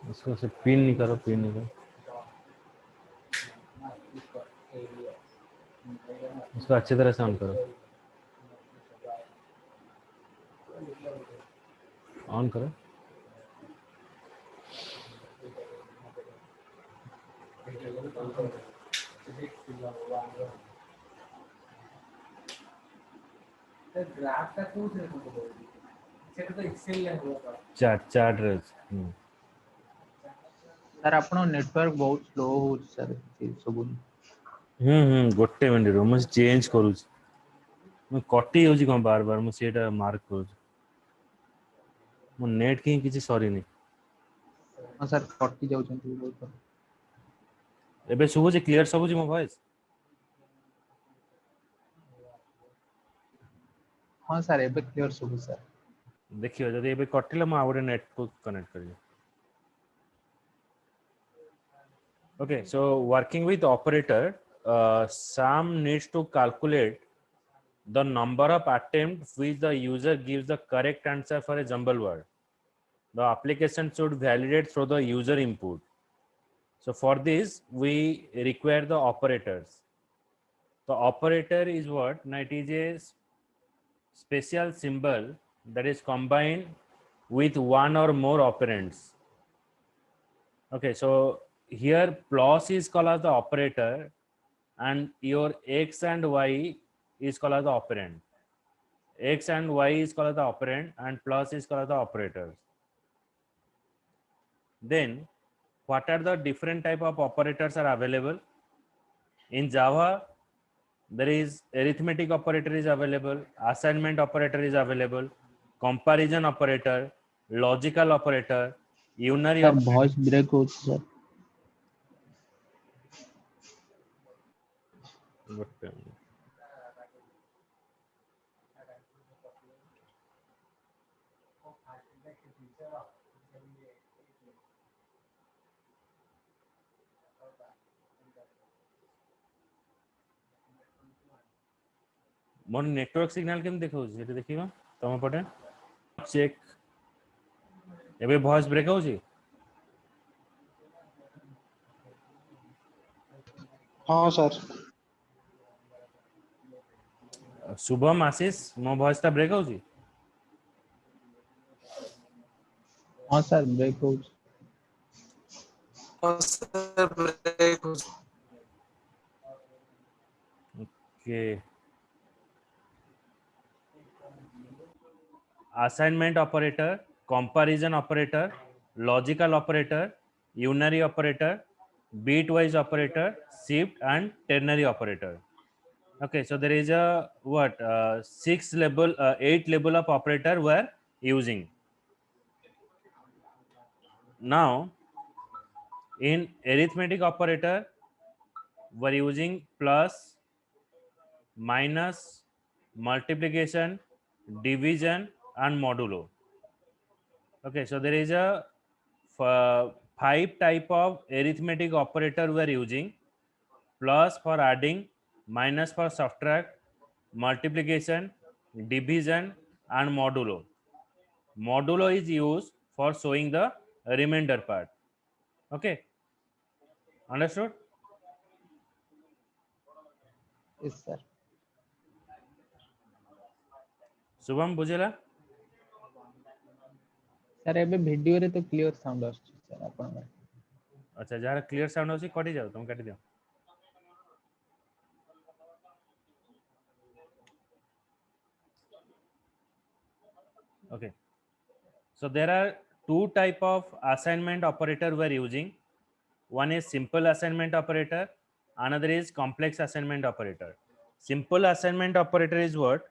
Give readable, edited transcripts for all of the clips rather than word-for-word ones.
इसको से पिन नहीं करो, पिन नहीं करो, इसको अच्छी तरह से ऑन करो, ऑन करो। चार्ट चार्ट रे। सर आपनो नेटवर्क बहुत स्लो हो सर सब। गोटे मिनिट रो, मुझे चेंज करू, मैं कटी होजी कोन बार बार, मुझे सेटा मार्क करू, मो नेट की किसी सॉरी नहीं। हां सर कटि जाउ छथि बहुत। एबे सुबह जे क्लियर सब जी मो वॉइस। हां सर एबे क्लियर सब सर। देखियो जदि एबे कटिला म आउरे नेट को कनेक्ट करियो। Okay, so working with operator, Sam needs to calculate the number of attempts which the user gives the correct answer for a jumble word. The application should validate through the user input. So for this, we require the operators. The operator is what? Now it is a special symbol that is combined with one or more operands. Okay, so here plus is called as the operator and your x and y is called as the operand. X and y is called as the operand and plus is called as the operators. Then what are the different type of operators are available? In Java, there is arithmetic operator is available, assignment operator is available, comparison operator, logical operator, unary sir operator. Voice break हो sir. मोर network signal केम देखौ जे देखिबा तम पटे check. एबे voice break होजी। हाँ सर। शुभम आशीष मो वॉइस ता ब्रेक होजी। हां सर ब्रेक हो। हाँ सर ब्रेक हो। Okay, assignment operator, comparison operator, logical operator, unary operator, bitwise operator, shift and ternary operator. Okay, so there is a what 8 level of operator we are using. Now in arithmetic operator we are using plus, minus, multiplication, division and modulo. Okay, so there is a 5 type of arithmetic operator we are using: plus for adding, minus for subtract, multiplication, division and modulo. Modulo is used for showing the remainder part. Okay, understood? Yes sir. Shubham बुझेला? Sir एबे video रे तो clear sound आछी sir आपन। अच्छा, जहाँ clear sound होसी कटी जाओ, तुम काटी दियो। Okay, so there are two type of assignment operator we are using. One is simple assignment operator, another is complex assignment operator. Simple assignment operator is what?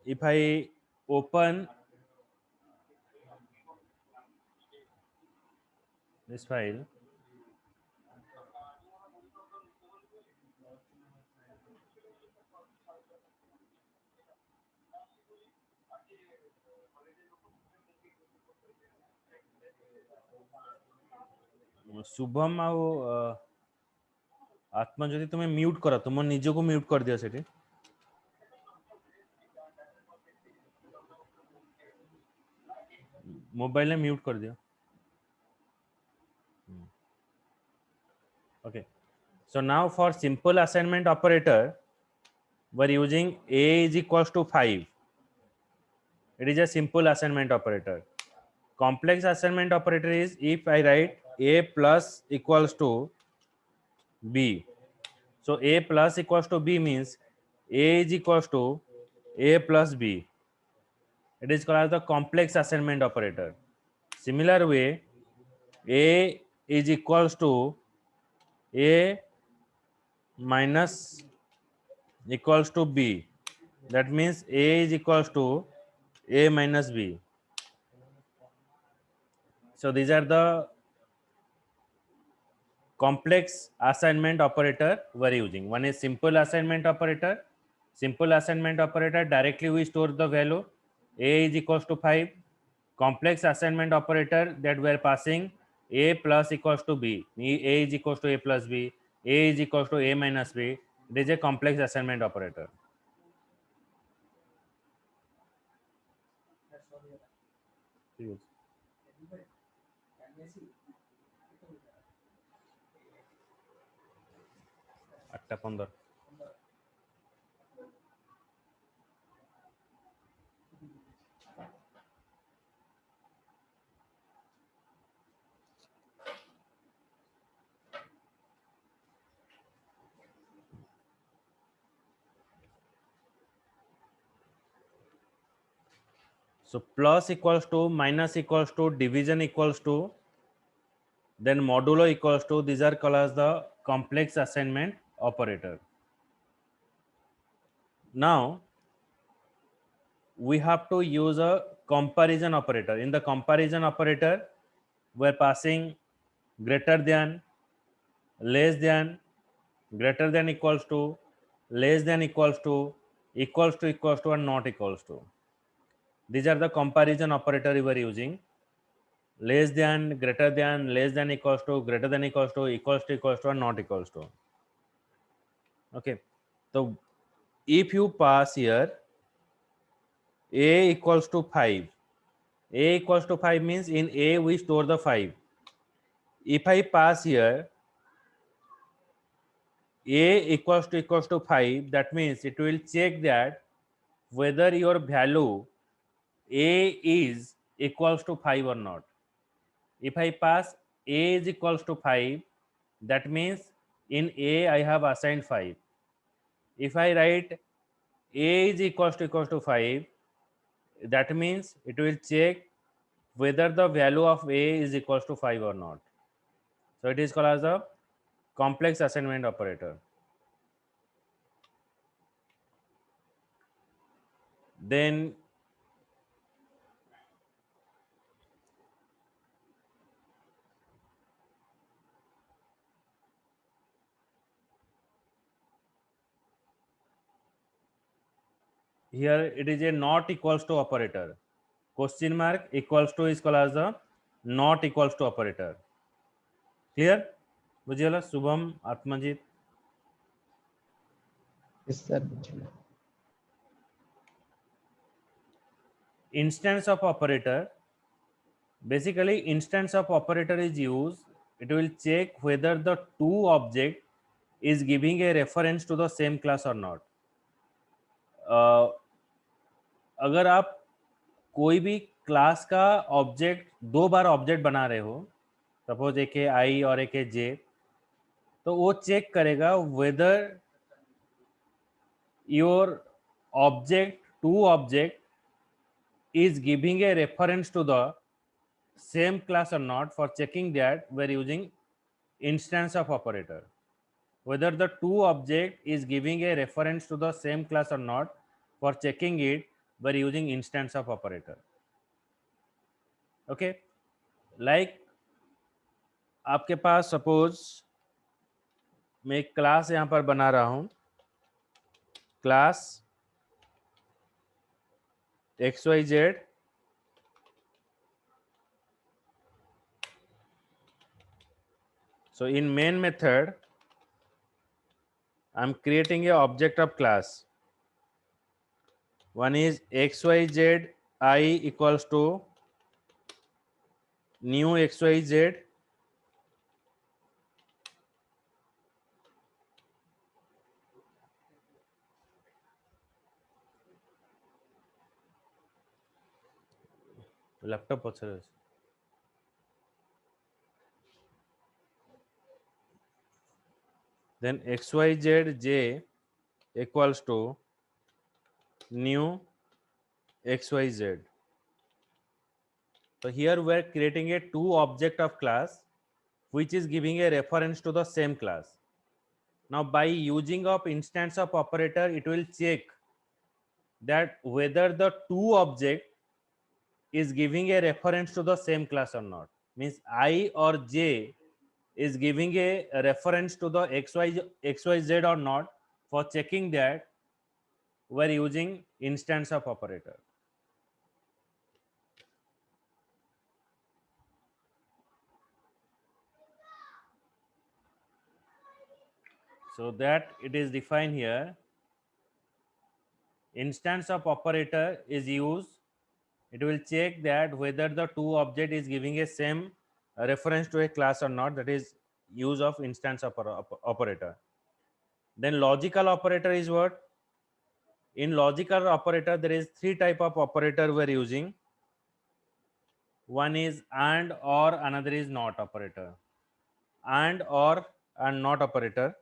If I open this file, Shubham, आत्मज्योति तुम्हें mute करा, तुम निज को mute कर दिया सेठी mobile ने mute कर दिया. Okay, so now for simple assignment operator we're using a is equals to 5. It is a simple assignment operator. Complex assignment operator is if I write a plus equals to b. So a plus equals to b means a is equals to a plus b. It is called as the complex assignment operator. Similar way, a is equals to a minus equals to b. That means a is equals to a minus b. So these are the complex assignment operator we are using. One is simple assignment operator. Simple assignment operator, directly we store the value a is equals to 5. Complex assignment operator, that we are passing a plus equals to b. A is equals to a plus b. A is equals to a minus b. It is a complex assignment operator. Yes. 8:15. So plus equals to, minus equals to, division equals to, then modulo equals to, these are called as the complex assignment operator. Now we have to use a comparison operator. In the comparison operator, we are passing greater than, less than, greater than equals to, less than equals to, equals to, and not equals to. These are the comparison operator we are using. Less than, greater than, less than equals to, greater than equals to, and not equals to. Okay, so if you pass here a equals to 5, a equals to 5 means in a we store the 5. If I pass here a equals to 5, that means it will check that whether your value a is equals to 5 or not. If I pass a is equals to 5, that means in a I have assigned 5. If I write a is equals to 5, that means it will check whether the value of a is equals to 5 or not. So it is called as a complex assignment operator. Then here it is a not equals to operator. Question mark equals to is called as a not equals to operator. Clear? बुझिएला Shubham आत्मजीत. Yes, sir. Instance of operator. Basically, instance of operator is used. It will check whether the two object is giving a reference to the same class or not. अगर आप कोई भी class का object दो बार object बना रहे हो, suppose एक है आई और एक है जे, तो वो चेक करेगा whether your object to object is giving a reference to the same class or not. For checking that, we are using instance of operator. Whether the two object is giving a reference to the same class or not, for checking it, we are using instance of operator. Okay, like आपके पास suppose मैं एक class यहाँ पर बना रहा हूँ, class XYZ so in main method I'm creating a object of class. One is xyz I equals to new xyz laptop ପଛରେ ଅଛି. Then xyz j equals to new xyz. So here we are creating a two object of class which is giving a reference to the same class. Now by using of instance of operator, it will check that whether the two object is giving a reference to the same class or not. Means I or j is giving a reference to the xyz or not. For checking that, we are using instance of operator. So that it is defined here. Instance of operator is used. It will check that whether the two object is giving a same reference to a class or not. That is use of instance operator. Then logical operator is what? In logical operator, there is three type of operator we are using. One is and, or, another is not operator. And, or, and not operator.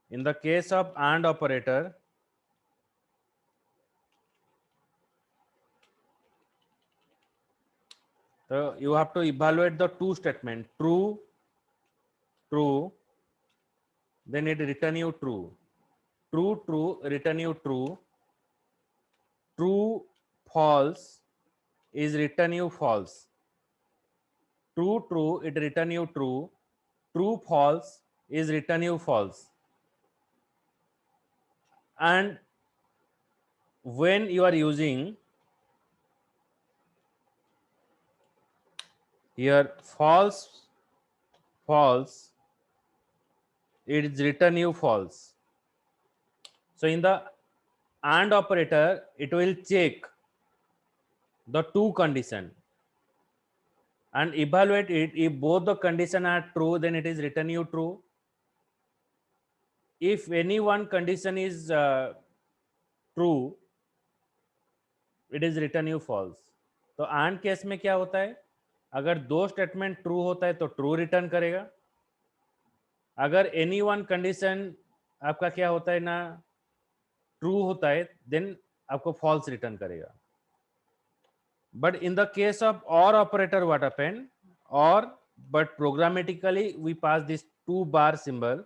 In the case of and operator, so you have to evaluate the two statement, true, true, then it return you true. True, true, return you true. True, false is return you false. True, true, it return you true. True, false is return you false. And when you are using here false, false, it is return you false. So in the and operator, it will check the two condition and evaluate it. If both the condition are true, then it is return you true. If any one condition is true, it is return you false. तो and case में क्या होता है? अगर दो statement true होता है तो ट्रू रिटर्न करेगा. अगर एनी वन कंडीशन आपका क्या होता है ना ट्रू होता है, देन आपको फॉल्स रिटर्न करेगा. But in the case of or operator, what happened? Or, but programmatically we pass this two bar symbol.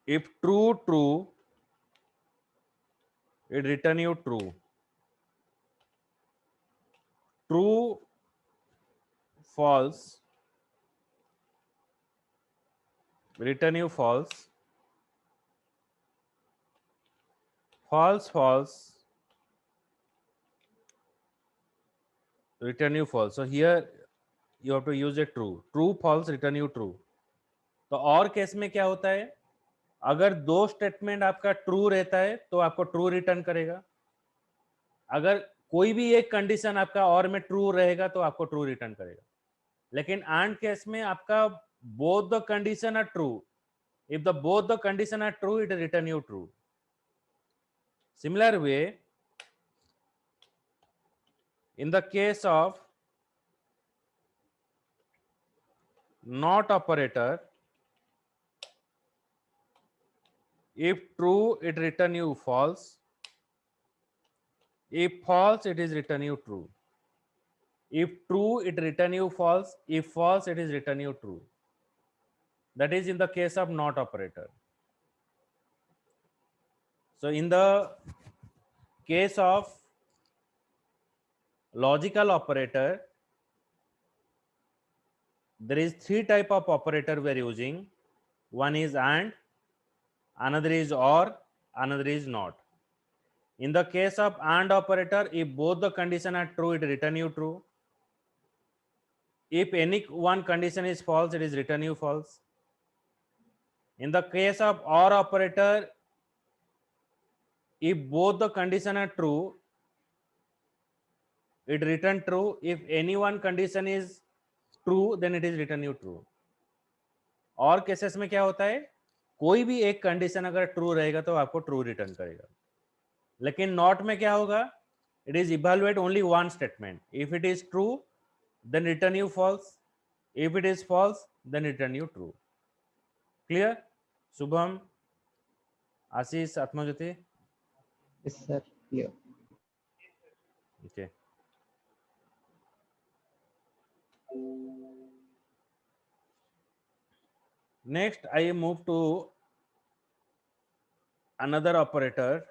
If true, true, it return you true. True, false, return you false. False, false, return you false. So here you have to use a true. True, false, return you true. तो और case में क्या होता है? अगर दो statement आपका true रहता है तो आपको ट्रू रिटर्न करेगा. अगर कोई भी एक कंडीशन आपका और में ट्रू रहेगा तो आपको ट्रू रिटर्न करेगा. लेकिन एंड केस में आपका both the condition are true. If the both the condition are true, it return you true. Similar way, in the case of not operator, if true, it return you false. If false, it is return you true. If true, it return you false. If false, it is return you true. That is in the case of not operator. So in the case of logical operator, there is three type of operator we are using. One is and, another is or, another is not. In the case of AND operator, if both the condition are true, it return you true. If any one condition is false, it is return you false. In the case of OR operator, if both the condition are true, it return true. If any one condition is true, then it is return you true. और cases में क्या होता है, कोई भी एक condition अगर true रहेगा तो आपको ट्रू रिटर्न करेगा, लेकिन नॉट में क्या होगा, it is evaluate only one statement. If it is true then return you false, if it is false then return you true. Clear? Shubham, Ashish, Atmajyoti. Yes, sir. Clear. Okay. Next, I move to another operator.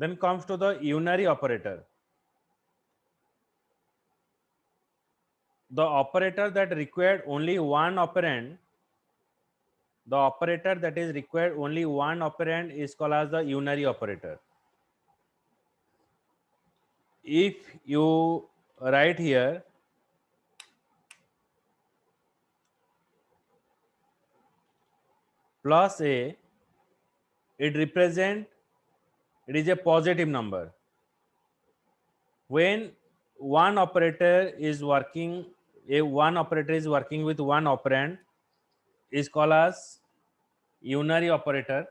Then comes to the unary operator. The operator that required only one operand, the operator that is required only one operand is called as the unary operator. If you write here plus a, it is a positive number. When one operator is working with one operand is called as unary operator.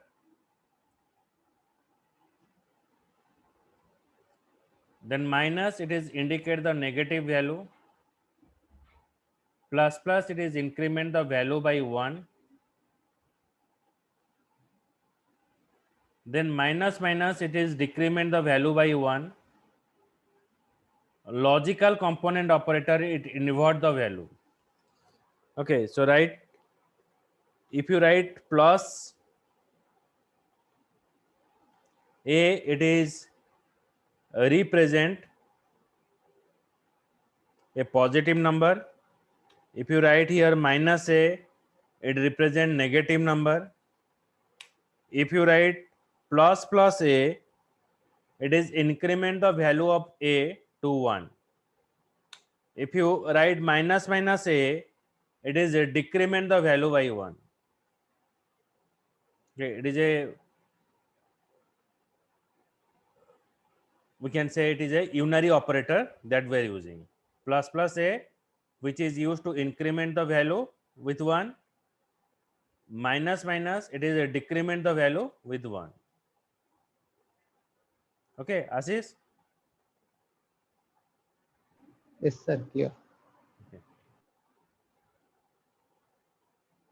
Then minus, it is indicate the negative value. Plus it is increment the value by 1. Then minus it is decrement the value by 1. Logical component operator, it invert the value. Okay, so if you write plus a, it is represent a positive number. If you write here minus a, it represent negative number. If you write plus a, it is increment the value of a to 1. If you write minus a, it is a decrement the value by 1. Okay, it is we can say it is a unary operator that we are using. Plus a, which is used to increment the value with 1. Minus, it is a decrement the value with 1. Okay, Ashish? Yes, sir. Clear. Okay.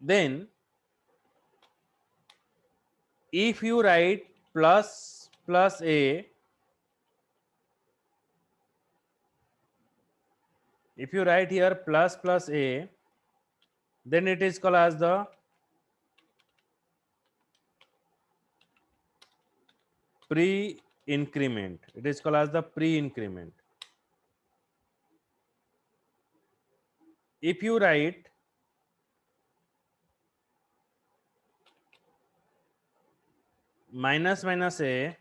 Then, if you write plus a, if you write here plus a, then it is called as the pre-increment. It is called as the pre-increment. If you write minus a,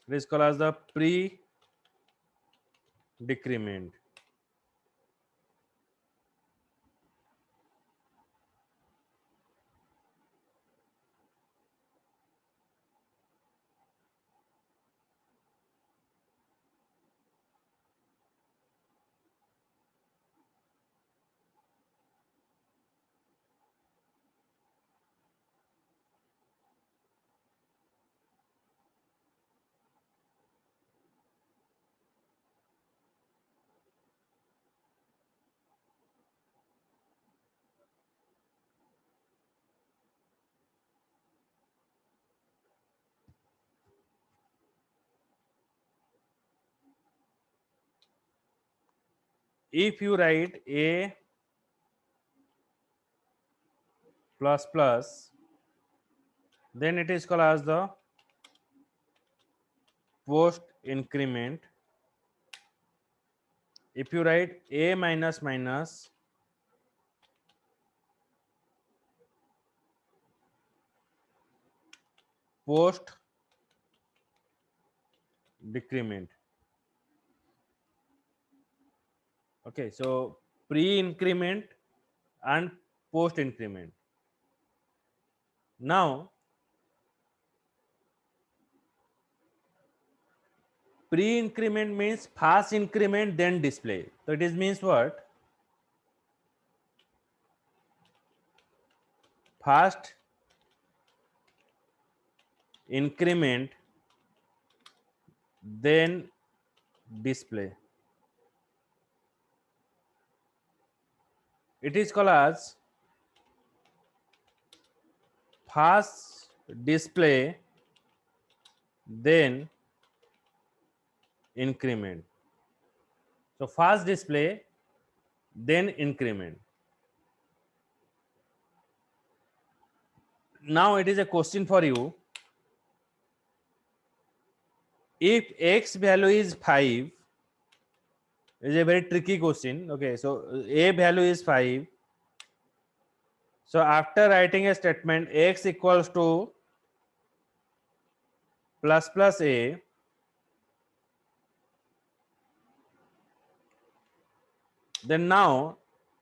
it is called as the pre-decrement. if you write a plus plus, then it is called as the post increment. If you write a minus minus, post decrement. Okay, so pre increment and post increment. Now pre increment means first increment then display. So it is means what? First increment then display. It is called as first display then increment. So first display then increment. Now it is a question for you. If x value is 5, is a very tricky question. Okay, so a value is 5. So after writing a statement x equals to plus plus a, then now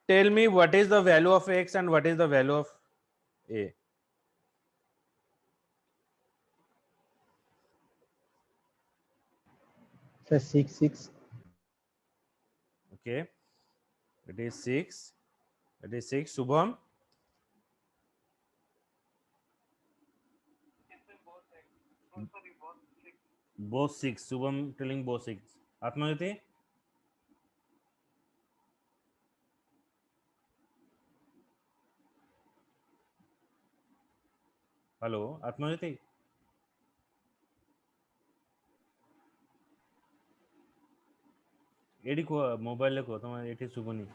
tell me what is the value of x and what is the value of a. Sir, 6. Okay, it is 6. It is 6. Shubham, both 6. Shubham telling both 6. Atmajyoti, hello, Atmajyoti. এডি মোবাইলে কো তোমার এটি শুভনি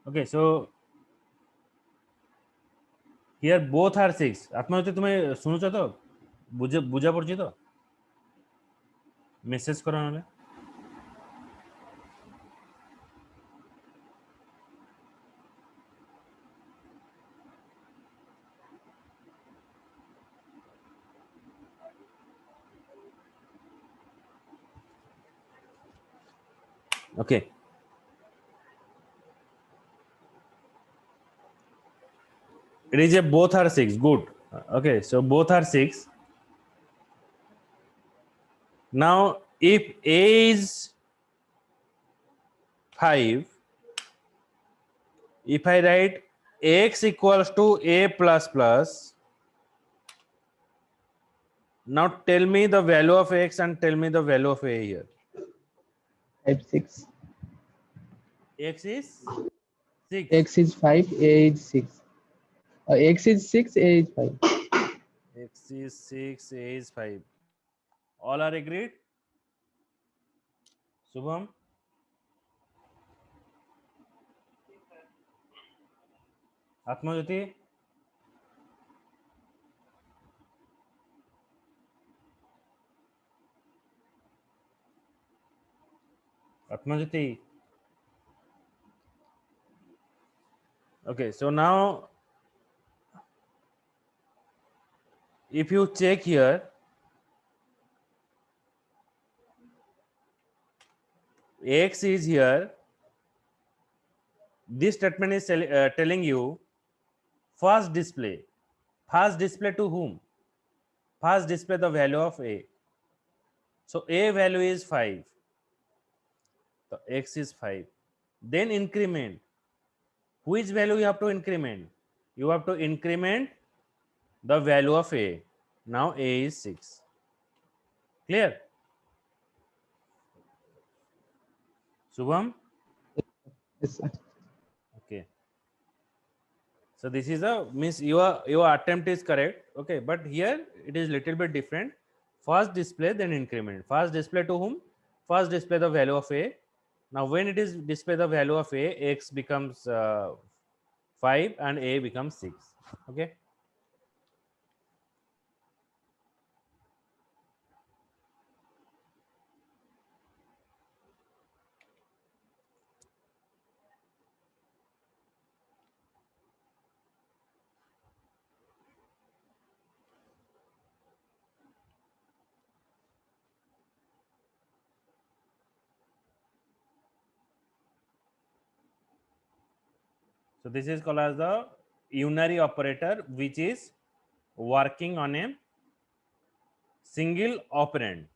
okay so here both are 6 আত্মহত্যা তুমি শুনুছ তো বুঝা পড়ছি তো message করা হলে okay it is a both are 6 good okay so both are 6 now if a is 5 if I write x equals to a plus plus now tell me the value of x and tell me the value of a here 5, 6. x is 6 X is 5, A is 6. X is 6, A is 5. x is 6 a is 5 all are agreed Shubham Atmajyoti Atmajyoti okay so now if you check here x is here this statement is telling you first display to whom first display the value of a so a value is 5 so x is 5 then increment which value you have to increment you have to increment the value of a now a is 6 clear Shubham Yes, sir. okay So this is a means your attempt is correct. Okay, but here it is little bit different. First display, then increment. First display to whom? First display the value of a. Now when it is display the value of a, x becomes 5 and a becomes 6. Okay. So this is called as the unary operator, which is working on a single operand.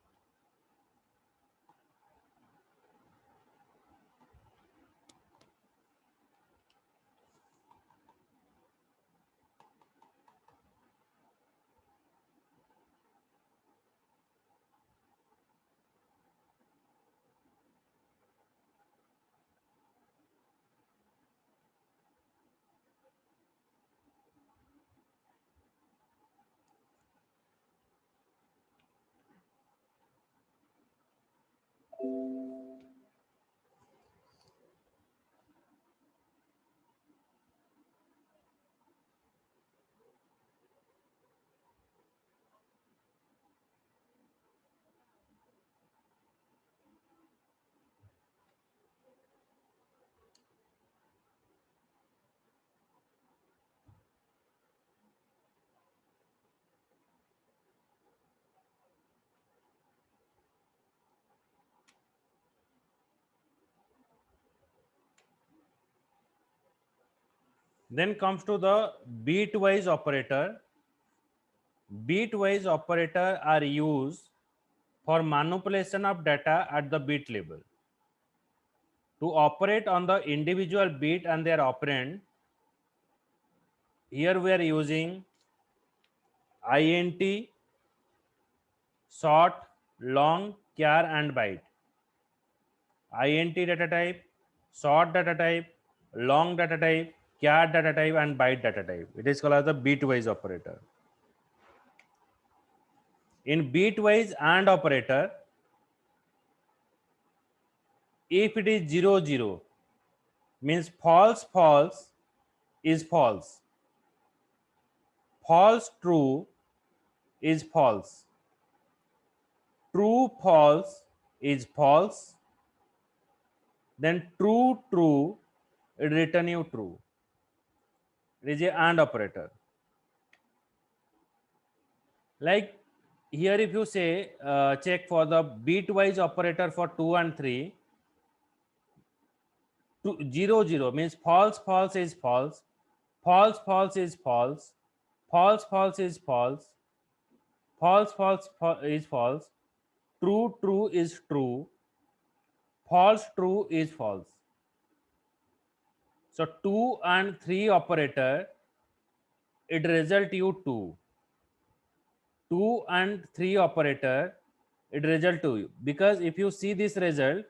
Then comes to the bitwise operator. Bitwise operator are used for manipulation of data at the bit level. To operate on the individual bit and their operand, here we are using int, short, long, char and byte. Int data type, short data type, long data type, char data type and byte data type. It is called as the bitwise operator. In bitwise AND operator, if it is 0 0 means false false is false, false true is false, true false is false, then true true, it return you true. It is a AND operator. Like here, if you say check for the bitwise operator for 2 and 3, 0 0 means false false is false, false false is false, false false is false, false false is false, true true is true, false true is false. So 2 and 3 operator, it result you 2. 2 and 3 operator, it result to you, because if you see this result,